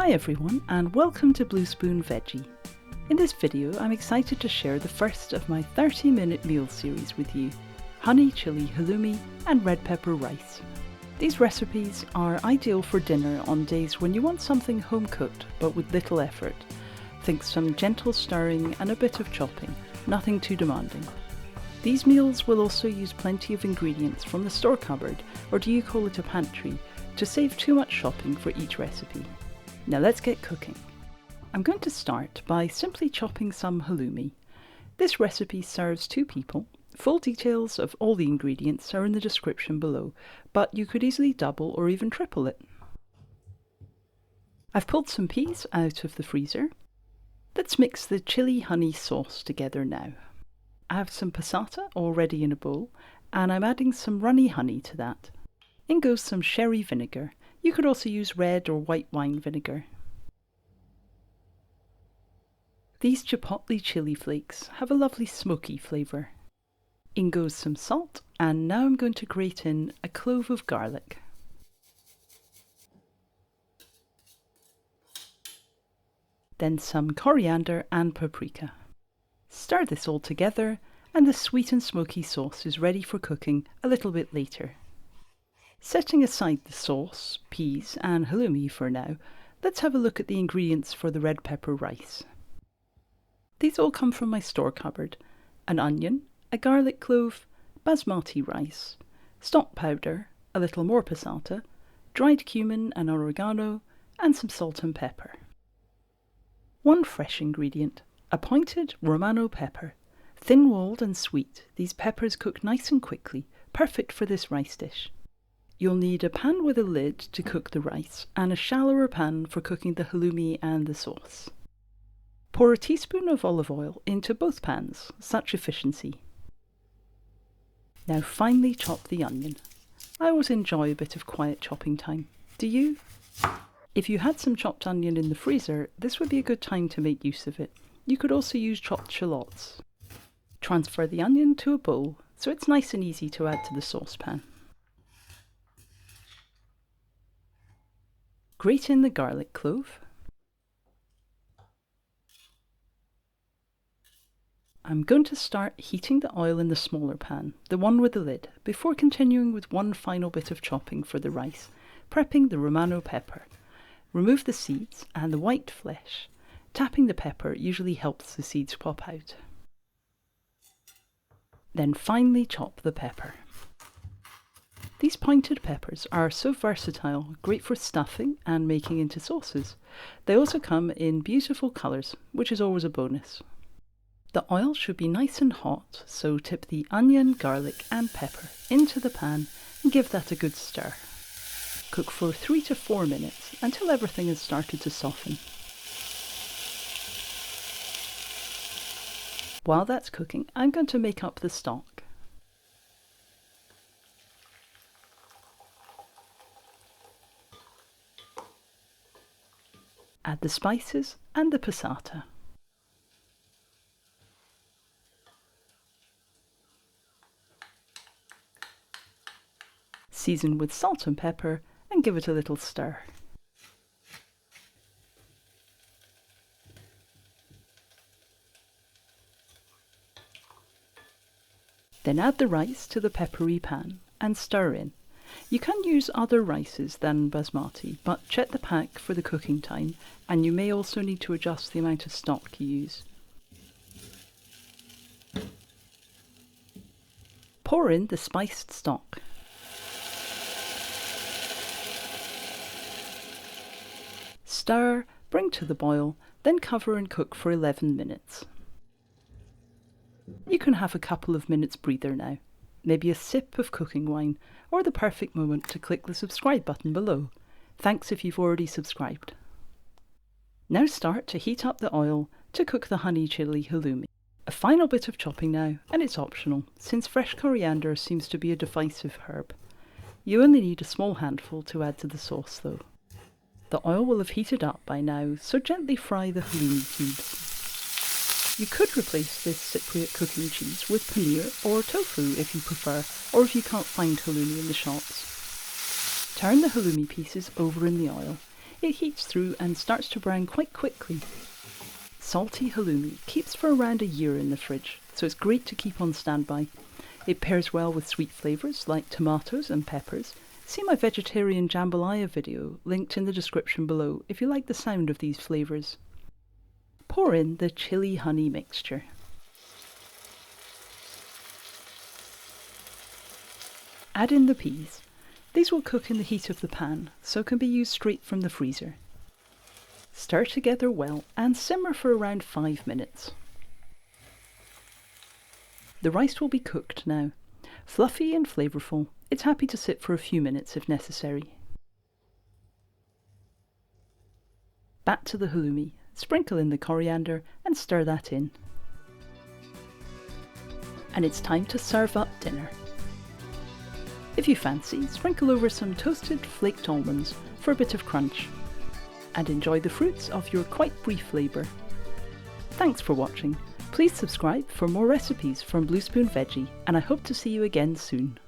Hi everyone and welcome to Blue Spoon Veggie. In this video I'm excited to share the first of my 30-minute meal series with you, honey-chili halloumi and red pepper rice. These recipes are ideal for dinner on days when you want something home-cooked but with little effort. Think some gentle stirring and a bit of chopping, nothing too demanding. These meals will also use plenty of ingredients from the store cupboard, or do you call it a pantry, to save too much shopping for each recipe. Now let's get cooking. I'm going to start by simply chopping some halloumi. This recipe serves 2 people. Full details of all the ingredients are in the description below, but you could easily double or even triple it. I've pulled some peas out of the freezer. Let's mix the chili honey sauce together now. I have some passata already in a bowl, and I'm adding some runny honey to that. In goes some sherry vinegar. You could also use red or white wine vinegar. These chipotle chili flakes have a lovely smoky flavour. In goes some salt, and now I'm going to grate in a clove of garlic. Then some coriander and paprika. Stir this all together and the sweet and smoky sauce is ready for cooking a little bit later. Setting aside the sauce, peas and halloumi for now, let's have a look at the ingredients for the red pepper rice. These all come from my store cupboard: an onion, a garlic clove, basmati rice, stock powder, a little more passata, dried cumin and oregano, and some salt and pepper. One fresh ingredient: a pointed Romano pepper. Thin-walled and sweet, these peppers cook nice and quickly, perfect for this rice dish. You'll need a pan with a lid to cook the rice and a shallower pan for cooking the halloumi and the sauce. Pour a teaspoon of olive oil into both pans, such efficiency. Now finely chop the onion. I always enjoy a bit of quiet chopping time. Do you? If you had some chopped onion in the freezer, this would be a good time to make use of it. You could also use chopped shallots. Transfer the onion to a bowl so it's nice and easy to add to the saucepan. Grate in the garlic clove. I'm going to start heating the oil in the smaller pan, the one with the lid, before continuing with one final bit of chopping for the rice, prepping the Romano pepper. Remove the seeds and the white flesh. Tapping the pepper usually helps the seeds pop out. Then finely chop the pepper. These pointed peppers are so versatile, great for stuffing and making into sauces. They also come in beautiful colours, which is always a bonus. The oil should be nice and hot, so tip the onion, garlic and pepper into the pan and give that a good stir. Cook for 3 to 4 minutes until everything has started to soften. While that's cooking, I'm going to make up the stock. Add the spices and the passata. Season with salt and pepper and give it a little stir. Then add the rice to the peppery pan and stir in. You can use other rices than basmati, but check the pack for the cooking time, and you may also need to adjust the amount of stock you use. Pour in the spiced stock. Stir, bring to the boil, then cover and cook for 11 minutes. You can have a couple of minutes breather now. Maybe a sip of cooking wine, or the perfect moment to click the subscribe button below. Thanks if you've already subscribed. Now start to heat up the oil to cook the honey-chili halloumi. A final bit of chopping now, and it's optional, since fresh coriander seems to be a divisive herb. You only need a small handful to add to the sauce though. The oil will have heated up by now, so gently fry the halloumi cubes. You could replace this Cypriot cooking cheese with paneer or tofu if you prefer, or if you can't find halloumi in the shops. Turn the halloumi pieces over in the oil. It heats through and starts to brown quite quickly. Salty halloumi keeps for around a year in the fridge, so it's great to keep on standby. It pairs well with sweet flavours like tomatoes and peppers. See my vegetarian jambalaya video linked in the description below if you like the sound of these flavours. Pour in the chili honey mixture. Add in the peas. These will cook in the heat of the pan, so can be used straight from the freezer. Stir together well and simmer for around 5 minutes. The rice will be cooked now. Fluffy and flavourful, it's happy to sit for a few minutes if necessary. Back to the halloumi, sprinkle in the coriander and stir that in. And it's time to serve up dinner. If you fancy, sprinkle over some toasted flaked almonds for a bit of crunch. And enjoy the fruits of your quite brief labour. Thanks for watching. Please subscribe for more recipes from Blue Spoon Veggie, and I hope to see you again soon.